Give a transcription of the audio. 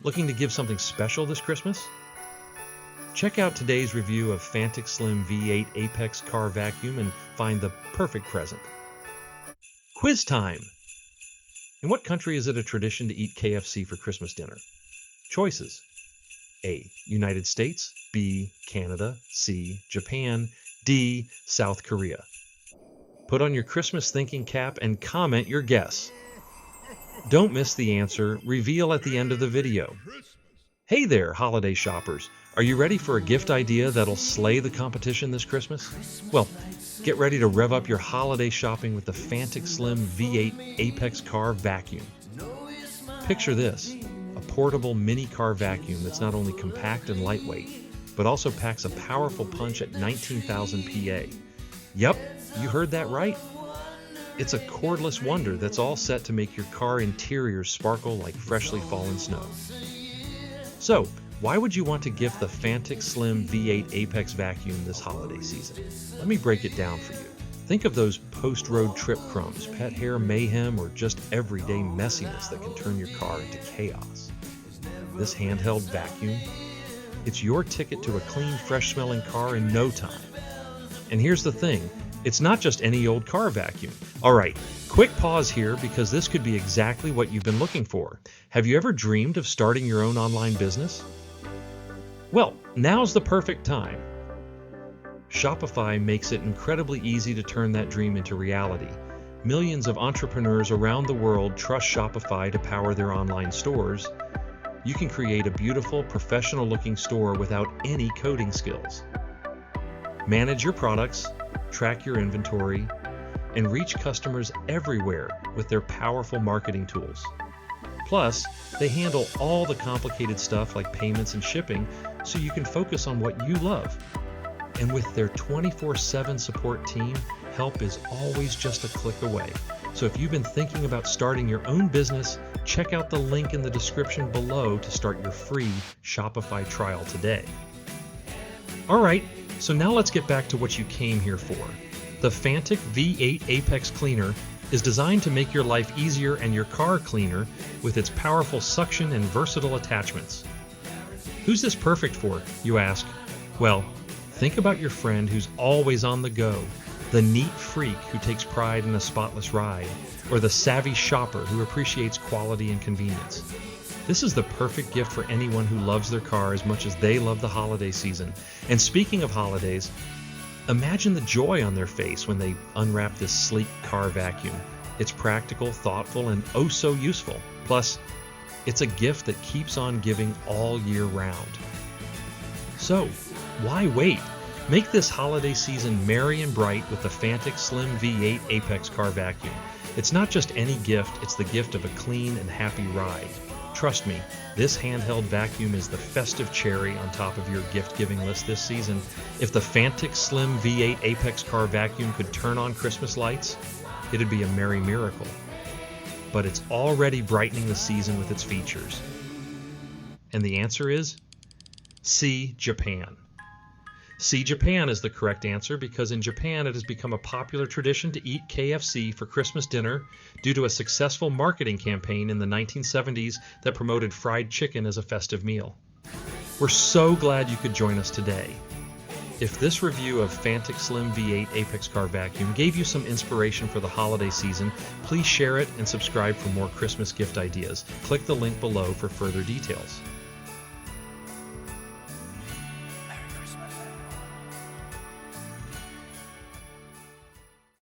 Looking to give something special this Christmas? Check out today's review of Fanttik Slim V8 APEX car vacuum and find the perfect present. Quiz time! In what country is it a tradition to eat KFC for Christmas dinner? Choices: A. United States, B. Canada, C. Japan, D. South Korea. Put on your Christmas thinking cap and comment your guess. Don't miss the answer, reveal at the end of the video. Hey there, holiday shoppers! Are you ready for a gift idea that'll slay the competition this Christmas? Well, get ready to rev up your holiday shopping with the Fanttik Slim V8 APEX car vacuum. Picture this, a portable mini car vacuum that's not only compact and lightweight, but also packs a powerful punch at 19,000 PA. Yup, you heard that right. It's a cordless wonder that's all set to make your car interior sparkle like freshly fallen snow. So, why would you want to gift the Fanttik Slim V8 APEX vacuum this holiday season? Let me break it down for you. Think of those post-road trip crumbs, pet hair mayhem, or just everyday messiness that can turn your car into chaos. This handheld vacuum, it's your ticket to a clean, fresh-smelling car in no time. And here's the thing, it's not just any old car vacuum. All right, quick pause here because this could be exactly what you've been looking for. Have you ever dreamed of starting your own online business? Well, now's the perfect time. Shopify makes it incredibly easy to turn that dream into reality. Millions of entrepreneurs around the world trust Shopify to power their online stores. You can create a beautiful, professional-looking store without any coding skills. Manage your products, track your inventory, and reach customers everywhere with their powerful marketing tools. Plus, they handle all the complicated stuff like payments and shipping, so you can focus on what you love. And with their 24/7 support team, help is always just a click away. So if you've been thinking about starting your own business, check out the link in the description below to start your free Shopify trial today. All right, so now let's get back to what you came here for. The Fanttik V8 APEX Cleaner is designed to make your life easier and your car cleaner with its powerful suction and versatile attachments. Who's this perfect for, you ask? Well, think about your friend who's always on the go, the neat freak who takes pride in a spotless ride, or the savvy shopper who appreciates quality and convenience. This is the perfect gift for anyone who loves their car as much as they love the holiday season. And speaking of holidays, imagine the joy on their face when they unwrap this sleek car vacuum. It's practical, thoughtful, and oh so useful. Plus, it's a gift that keeps on giving all year round. So, why wait? Make this holiday season merry and bright with the Fanttik Slim V8 APEX car vacuum. It's not just any gift, it's the gift of a clean and happy ride. Trust me, this handheld vacuum is the festive cherry on top of your gift-giving list this season. If the Fanttik Slim V8 APEX car vacuum could turn on Christmas lights, it'd be a merry miracle. But it's already brightening the season with its features. And the answer is C, Japan. C, Japan is the correct answer because in Japan it has become a popular tradition to eat KFC for Christmas dinner due to a successful marketing campaign in the 1970s that promoted fried chicken as a festive meal. We're so glad you could join us today. If this review of Fanttik Slim V8 APEX car vacuum gave you some inspiration for the holiday season, please share it and subscribe for more Christmas gift ideas. Click the link below for further details.